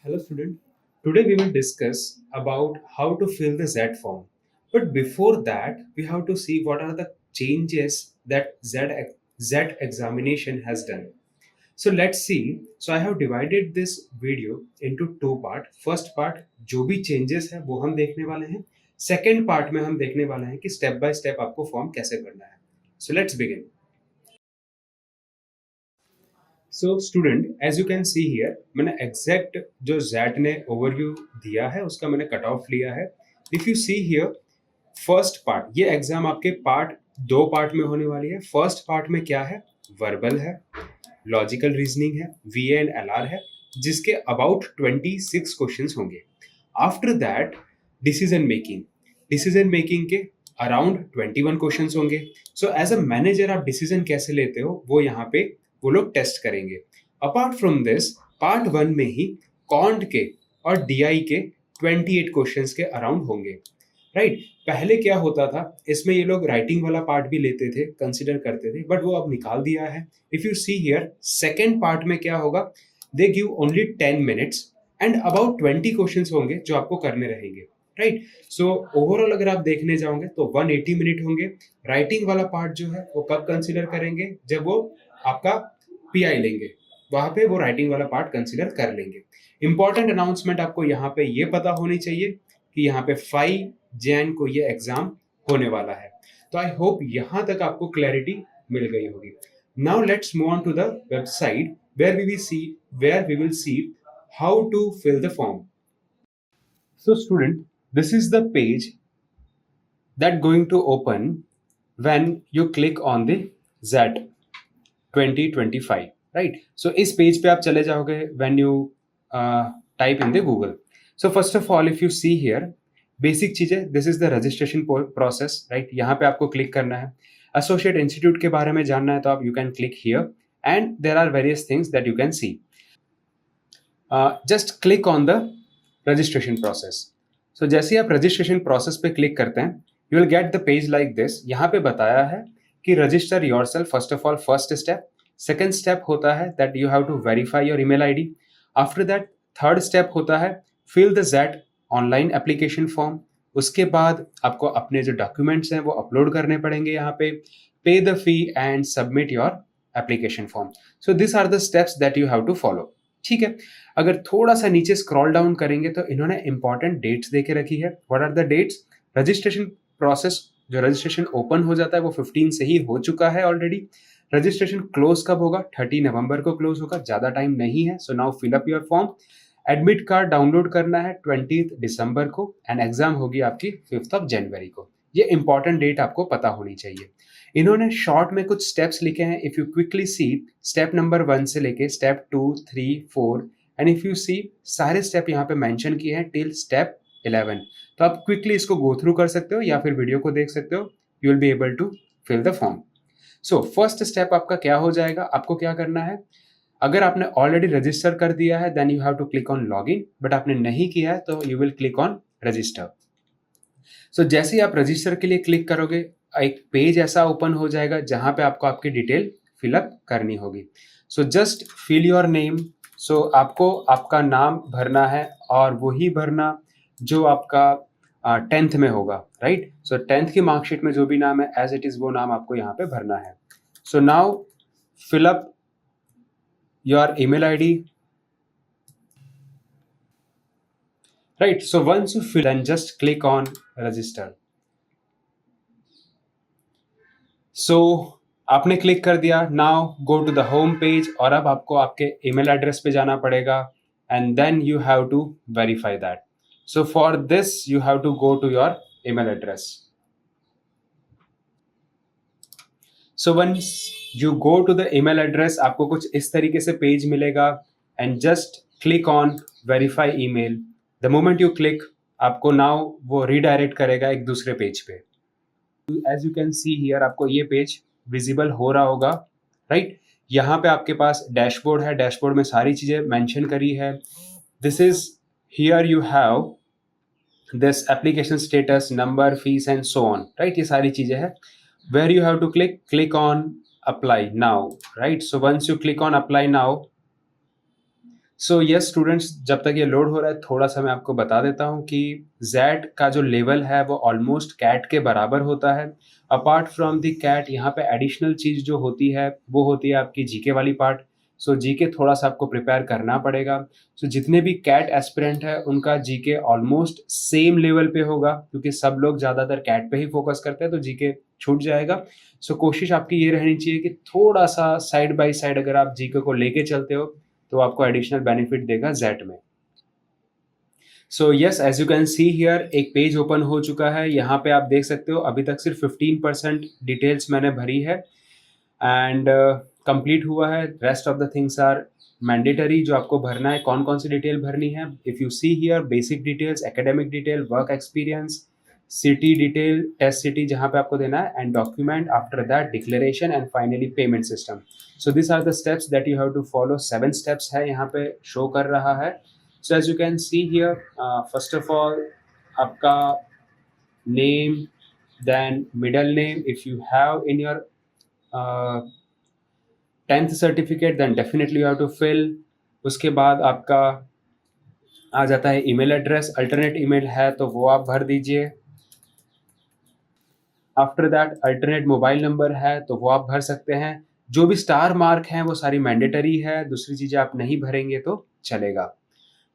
Hello student. Today we will discuss about how to fill the Z form. But before that, we have to see what are the changes that Z examination has done. So let's see. So I have divided this video into two part. First part जो भी changes है वो हम देखने वाले हैं. Second part में हम देखने वाले हैं कि step by step आपको form कैसे भरना है. So let's begin. So student as you can see here मैंने एग्जैक्ट जो जैट ने ओवरव्यू दिया है उसका मैंने कट ऑफ लिया है. If you see here first part, ये एग्जाम आपके दो पार्ट में होने वाली है. फर्स्ट पार्ट में क्या है, वर्बल है, लॉजिकल रीजनिंग है, वी एंड एल आर है, जिसके अबाउट 26 क्वेश्चंस होंगे. आफ्टर दैट डिसीजन मेकिंग के अराउंड 21 क्वेश्चंस होंगे. सो एज अ मैनेजर आप डिसीजन कैसे लेते हो वो यहाँ पे वो लोग टेस्ट करेंगे. अपार्ट फ्रॉम दिस पार्ट 1 में ही कॉन्ट के और डीआई के 28 क्वेश्चंस के अराउंड होंगे. राइट पहले क्या होता था, इसमें ये लोग राइटिंग वाला पार्ट भी लेते थे, कंसिडर करते थे, बट वो अब निकाल दिया है. If you see here second part में क्या होगा, they give only 10 minutes and about 20 questions होंगे जो आपको करने रहेंगे. राइट सो ओवरऑल अगर आप देखने जाओगे तो 180 मिनट होंगे. राइटिंग वाला पार्ट जो है वो कब कंसिडर करेंगे, जब वो आपका पीआई लेंगे, वहां पे वो राइटिंग वाला पार्ट कंसिडर कर लेंगे. इंपॉर्टेंट अनाउंसमेंट आपको यहाँ पे ये पता होनी चाहिए कि यहाँ पे 5 जैन को ये एग्जाम होने वाला है. तो आई होप यहां तक आपको क्लैरिटी मिल गई होगी. Now let's move on to the website where we will see how to fill the form. So student, this is the page that going to open when you click on the Z 2025. Right so इस page पे आप चले जाओगे when you type in the Google. So first of all if you see here basic चीजें, this is the registration process. Right यहाँ पे आपको click करना है. एसोसिएट इंस्टीट्यूट के बारे में जानना है तो आप you can click here and there are various things that you can see. Just click on the registration process. So जैसे ही आप रजिस्ट्रेशन प्रोसेस पे क्लिक करते हैं you will get the page like this. यहाँ पे बताया है कि register yourself. First of all first step. Second step होता है that you have to verify your email ID. After that third step होता है fill the Z online application form. उसके बाद आपको अपने जो डॉक्यूमेंट्स हैं वो अपलोड करने पड़ेंगे यहाँ पे the fee and submit your application form. So this are the steps that you have to follow. ठीक है, अगर थोड़ा सा नीचे स्क्रॉल डाउन करेंगे तो इन्होंने इंपॉर्टेंट डेट्स देके रखी है. What are the dates? Registration process, जो रजिस्ट्रेशन ओपन हो जाता है वो 15 से ही हो चुका है ऑलरेडी. रजिस्ट्रेशन क्लोज कब होगा? 30 नवंबर को क्लोज होगा, ज़्यादा टाइम नहीं है. So now fill up your form. Admit card download करना है 20 दिसंबर को एंड एग्जाम होगी आपकी 5 जनवरी को. ये इंपॉर्टेंट डेट आपको पता होनी चाहिए. इन्होंने शॉर्ट में कुछ स्टेप्स लिखे हैं. If you quickly see step number 1 से लेके स्टेप 2, 3, 4 एंड इफ यू सी सारे स्टेप यहाँ पे मेंशन किए हैं टिल स्टेप 11. तो आप क्विकली इसको गो थ्रू कर सकते हो या फिर वीडियो को देख सकते हो. You will be able to fill the form. So first step आपका क्या हो जाएगा, आपको क्या करना है, अगर आपने ऑलरेडी रजिस्टर कर दिया है then you have to click on log in, but आपने नहीं किया है तो you will click on register. So जैसे ही आप रजिस्टर के लिए क्लिक करोगे एक पेज ऐसा ओपन हो जाएगा जहां पे आपको आपकी डिटेल फिलअप करनी होगी. So just fill your name. So आपको आपका नाम भरना है और वही भरना जो आपका 10th में होगा. राइट सो 10th की मार्कशीट में जो भी नाम है एज इट इज वो नाम आपको यहाँ पे भरना है. So now fill up your email ID. Right so once you fill then just click on register. So आपने क्लिक कर दिया. Now go to the home page और अब आपको आपके ईमेल एड्रेस पे जाना पड़ेगा and then you have to verify that. So for this you have to go to your email address. So once you go to the email address आपको कुछ इस तरीके से पेज मिलेगा and just click on verify email. The moment you click आपको now वो redirect करेगा एक दूसरे पेज पे. As you can see here आपको ये पेज विजिबल हो रहा होगा. राइट यहाँ पे आपके पास डैशबोर्ड है. डैशबोर्ड में सारी चीजें मेंशन करी है. This is here you have this application status, number, fees and so on. Right ये सारी चीजें हैं. Where you have to click on apply now. Right so once you click on apply now so yes students, जब तक ये load हो रहा है थोड़ा सा मैं आपको बता देता हूँ कि Z का जो लेवल है वो ऑलमोस्ट कैट के बराबर होता है। अपार्ट फ्रॉम द कैट यहाँ पे एडिशनल चीज़ जो होती है वो होती है आपकी जीके वाली पार्ट। सो जीके थोड़ा सा आपको प्रिपेयर करना पड़ेगा। सो जितने भी कैट एस्पिरेंट है उनका जीके ऑलमोस्ट सेम लेवल पे होगा, क्योंकि सब लोग ज़्यादातर कैट पे ही फोकस करते हैं तो जीके छूट जाएगा। सो कोशिश आपकी ये रहनी चाहिए कि थोड़ा सा साइड बाय साइड अगर आप जीके को लेके चलते हो तो आपको एडिशनल बेनिफिट देगा जेट में। So yes, as you can see here एक पेज ओपन हो चुका है। यहाँ पे आप देख सकते हो अभी तक सिर्फ 15% डिटेल्स मैंने भरी है एंड कंप्लीट हुआ है। Rest of the things are mandatory, जो आपको भरना है। कौन कौन सी डिटेल भरनी है? If you see here, basic details, academic detail, work experience, city detail, test city जहाँ पे आपको देना है, and document, after that declaration and finally payment system. So this are the steps that you have to follow. 7 steps है यहाँ पे show कर रहा है। So as you can see here, first of all आपका name, then middle name, if you have in your 10th certificate then definitely you have to fill. उसके बाद आपका आ जाता है ईमेल एड्रेस, अल्टरनेट ईमेल है तो वो आप भर दीजिए। After that alternate mobile number है तो वो आप भर सकते हैं। जो भी स्टार मार्क हैं वो सारी मैंडेटरी है, दूसरी चीज़ें आप नहीं भरेंगे तो चलेगा।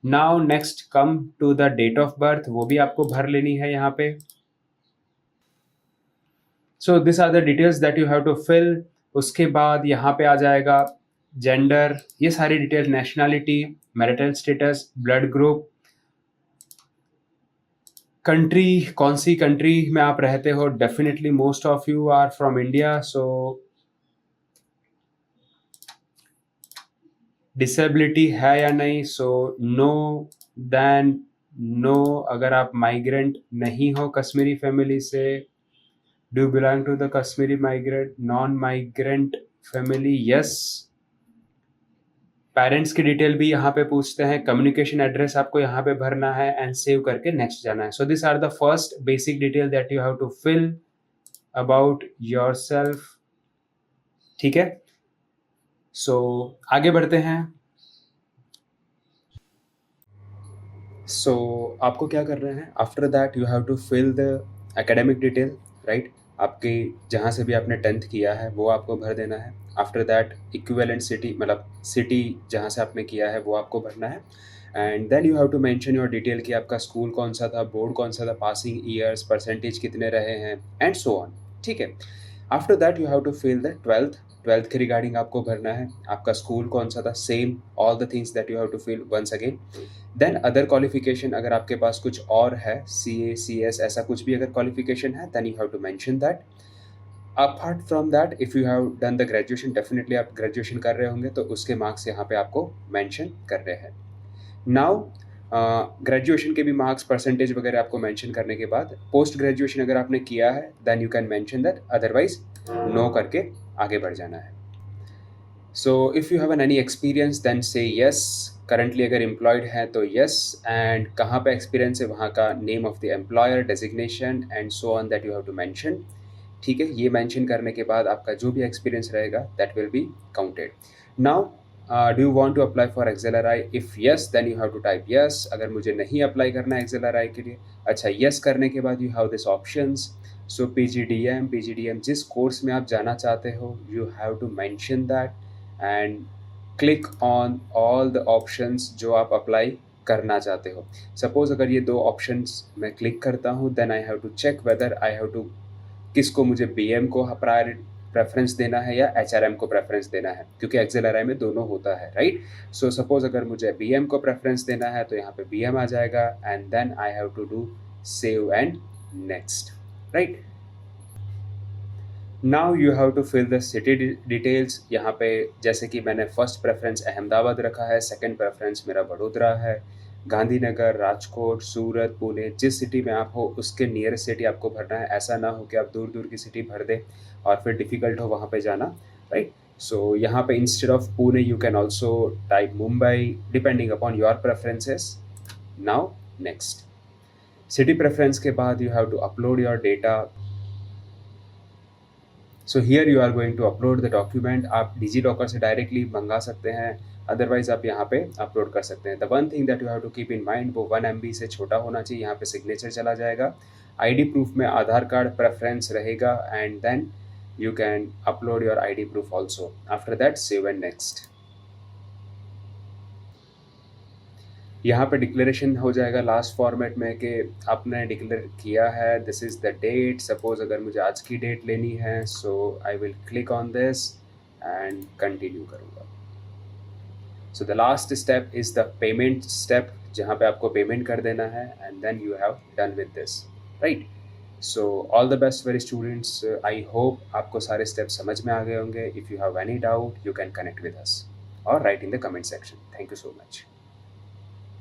Now next come to the date of birth, वो भी आपको भर लेनी है यहाँ पे। So this are the details that you have to fill. उसके बाद यहाँ पे आ जाएगा जेंडर, ये सारी detail, nationality, marital status, blood group, country, कौन सी कंट्री में आप रहते हो। Definitely most of you are from India, so disability है या नहीं, सो नो, देन नो। अगर आप माइग्रेंट नहीं हो कश्मीरी फैमिली से, do belong to the Kashmiri migrant, non migrant family, yes. Parents की डिटेल भी यहाँ पे पूछते हैं। कम्युनिकेशन एड्रेस आपको यहाँ पे भरना है एंड सेव करके नेक्स्ट जाना है। So this are the first basic detail that you have to fill about yourself. ठीक है, सो आगे बढ़ते हैं। सो आपको क्या करना है, after that you have to fill the academic detail, right. आपके जहाँ से भी आपने 10th किया है वो आपको भर देना है। आफ्टर दैट इक्विवेलेंट सिटी, मतलब सिटी जहाँ से आपने किया है वो आपको भरना है। And then you have to mention your detail कि आपका स्कूल कौन सा था, बोर्ड कौन सा था, पासिंग ईयर्स, परसेंटेज कितने रहे हैं, एंड सो ऑन। ठीक है, after that you have to fill the 12th के रिगार्डिंग आपको भरना है। आपका स्कूल कौन सा था, same, all the things that you have to fill once again. Then other qualification, अगर आपके पास कुछ और है, CA CS ऐसा कुछ भी अगर क्वालिफिकेशन है, then you have to mention that. Apart from that, if you have done the graduation, definitely आप ग्रेजुएशन कर रहे होंगे तो उसके मार्क्स यहाँ पे आपको मेंशन कर रहे हैं। नाउ ग्रेजुएशन के भी मार्क्स, परसेंटेज वगैरह आपको मेंशन करने के बाद, पोस्ट ग्रेजुएशन अगर आपने किया है then you can mention that, otherwise no करके आगे बढ़ जाना है। So if you have any experience then say yes, currently अगर एम्प्लॉयड है तो यस, एंड कहाँ पे एक्सपीरियंस है वहाँ का name of the employer, designation and so on that you have to mention. ठीक है, ये मेंशन करने के बाद आपका जो भी एक्सपीरियंस रहेगा that will be counted. Now do you want to apply for XLRI? If yes then you have to type yes. अगर मुझे नहीं अप्लाई करना है एक्सेलआरआई के लिए, अच्छा, यस करने के बाद you have this options. So PGDM जिस कोर्स में आप जाना चाहते हो, you have to mention that and click on all the options जो आप अप्लाई करना चाहते हो। सपोज अगर ये 2 ऑप्शंस मैं क्लिक करता हूँ, then I have to check whether I have to, किसको मुझे BM को प्रेफरेंस देना है या HRM को प्रेफरेंस देना है, क्योंकि एक्सेलआरआई में दोनों होता है, राइट। सो सपोज अगर मुझे BM को प्रेफरेंस देना है तो यहाँ पे BM आ जाएगा and then I have to do save and next, right. Now you have to fill the city details. यहाँ पे जैसे कि मैंने फर्स्ट प्रेफरेंस अहमदाबाद रखा है, सेकंड प्रेफरेंस मेरा वडोदरा है, गांधीनगर, राजकोट, सूरत, पुणे, जिस सिटी में आप हो उसके नियरेस्ट सिटी आपको भरना है। ऐसा ना हो कि आप दूर दूर की सिटी भर दें और फिर डिफ़िकल्ट हो वहाँ पे जाना, राइट। सो यहाँ पे instead of Pune you can also type Mumbai, depending upon your preferences. Now next, city preference के बाद you have to upload your data. So here you are going to upload the document. आप digi locker से directly मंगा सकते हैं, otherwise आप यहाँ पे अपलोड कर सकते हैं। The one thing that you have to keep in mind, वो 1 MB से छोटा होना चाहिए। यहाँ पे सिग्नेचर चला जाएगा। आईडी प्रूफ में आधार कार्ड प्रेफरेंस रहेगा and then you can upload your ID proof also. After that, save and next. यहाँ पे डिक्लेरेशन हो जाएगा लास्ट फॉर्मेट में कि आपने डिक्लेयर किया है, this is the date. Suppose अगर मुझे आज की डेट लेनी है, so I will click on this and continue करूँगा। So the last step is the payment step, जहाँ पे आपको पेमेंट कर देना है and then you have done with this, right. So all the best for students. I hope आपको सारे steps समझ में आ गए होंगे। If you have any doubt, you can connect with us और right in the comment section. Thank you so much.